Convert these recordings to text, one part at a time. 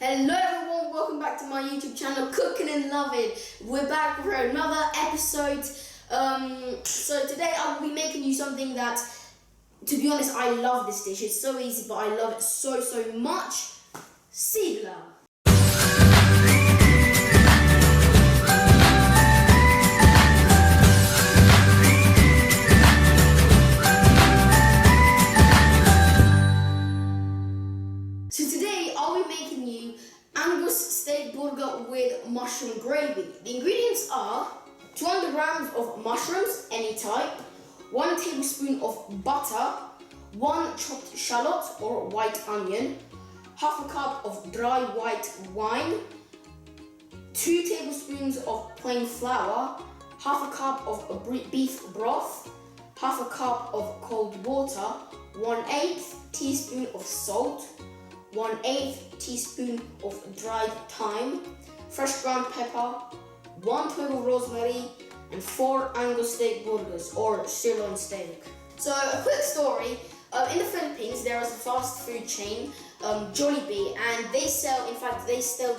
Hello everyone, welcome back to my YouTube channel, Cooking and Loving. We're back for another episode. So today I'll be making you something that, to be honest, I love this dish. It's so easy, but I love it so much. Sigla. So today I'll be making you Angus steak burger with mushroom gravy. The ingredients are 200 grams of mushrooms, any type, 1 tablespoon of butter, 1 chopped shallot or white onion, half a cup of dry white wine, 2 tablespoons of plain flour, half a cup of beef broth, half a cup of cold water, 1/8 teaspoon of salt, 1/8 teaspoon of dried thyme, fresh ground pepper, 1 twig of rosemary, and 4 Angus steak burgers or sirloin steak. So a quick story, in the Philippines there is a fast food chain, Jollibee, and they sell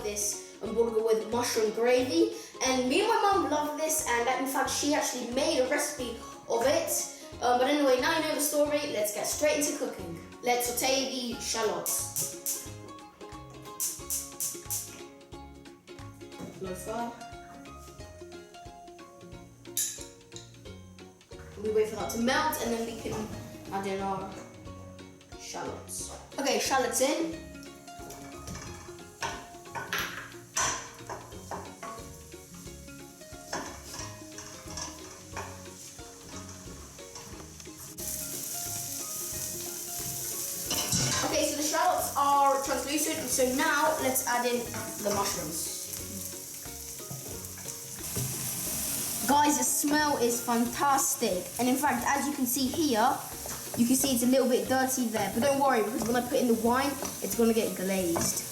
this burger with mushroom gravy, and me and my mum love this, and in fact she actually made a recipe of it. But anyway, now you know the story, let's get straight into cooking. Let's saute the shallots. Low fire. We wait for that to melt and then we can add in our shallots. Okay, shallots in. Okay, so the shallots are translucent, so now let's add in the mushrooms. Guys, the smell is fantastic, and in fact, as you can see here, you can see it's a little bit dirty there, but don't worry, because when I put in the wine, it's going to get glazed.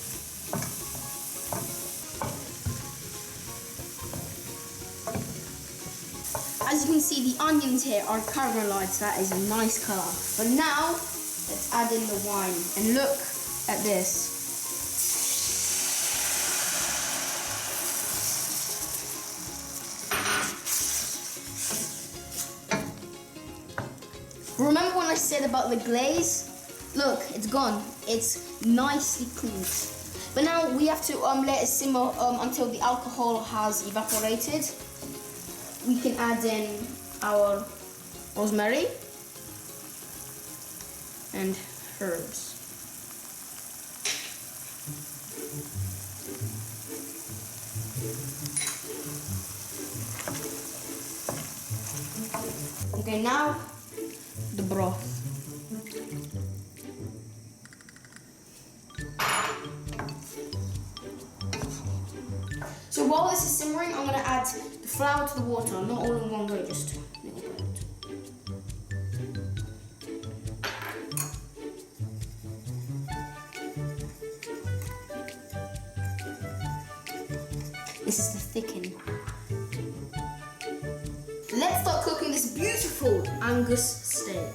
As you can see, the onions here are caramelized. That is a nice colour. But now, let's add in the wine, and look at this. Remember when I said about the glaze? Look, it's gone. It's nicely cleaned. But now we have to let it simmer until the alcohol has evaporated. We can add in our rosemary and herbs. Okay, now the broth. So while this is simmering, I'm going to add the flour to the water, not all in one go, just a little bit. This is to thicken. Let's start cooking this beautiful Angus steak.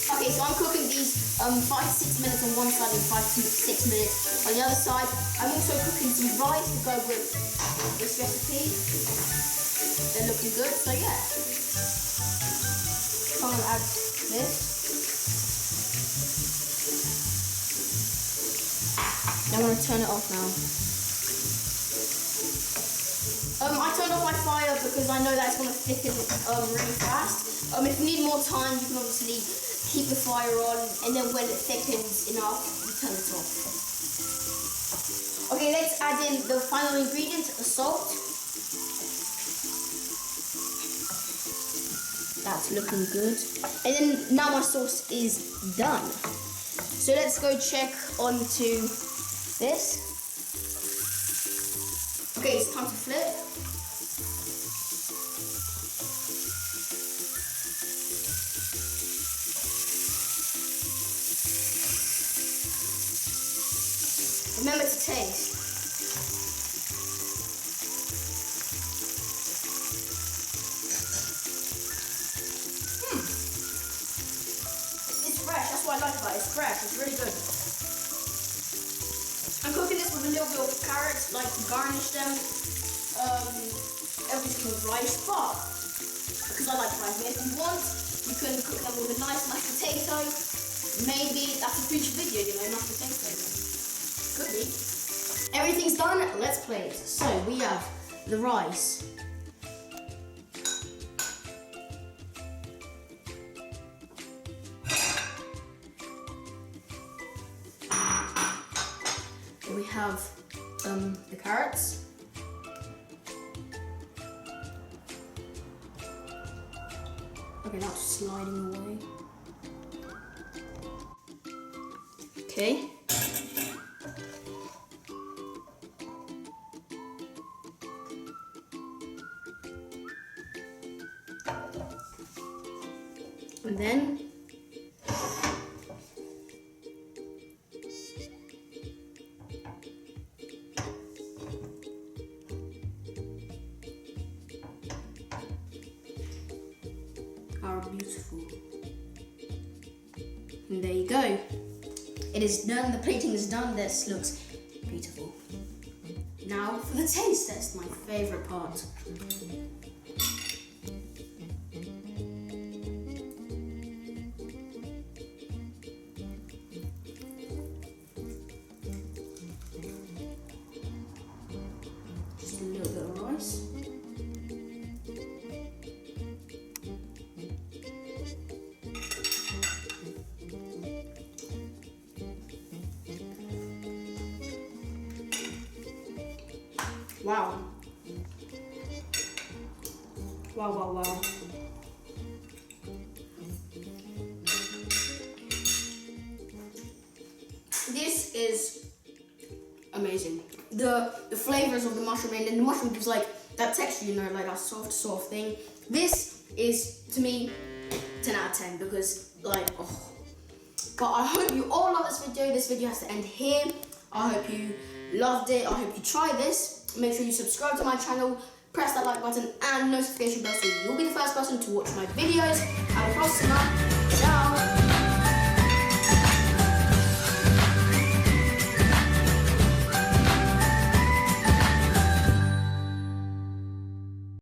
Okay, so I'm cooking these 5 to 6 minutes on one side and 5 to 6 minutes on the other side. I'm also cooking some rice to go with this recipe. They're looking good, so yeah. I'm going to add this. I'm going to turn it off now. I turned off my fire because I know that's going to thicken really fast. If you need more time, you can obviously keep the fire on, and then when it thickens enough, you turn it off. Okay, let's add in the final ingredient, the salt. That's looking good. And then now my sauce is done. So let's go check onto this. Okay, it's time to flip. Remember to taste. fresh. It's really good. I'm cooking this with a little bit of carrots, like to garnish them. Obviously with rice, but because I like rice. If you want, you can cook them with a nice mashed potato. Maybe that's a future video, you know, mashed potatoes. Could be. Everything's done. Let's play it. So we have the rice. We have the carrots. Okay, that's sliding away. Okay. And then our beautiful. And there you go. It is done. The plating is done. This looks beautiful. Now for the taste test, my favorite part. Just a little bit of rice. Wow. Wow, wow, wow. This is amazing. The flavors of the mushroom, and then the mushroom gives like that texture, you know, like that soft thing. This is, to me, 10 out of 10 because like, oh. But I hope you all love this video. This video has to end here. I hope you loved it. I hope you try this. Make sure you subscribe to my channel, press that like button and notification bell so you'll be the first person to watch my videos. Alla prossima. Ciao!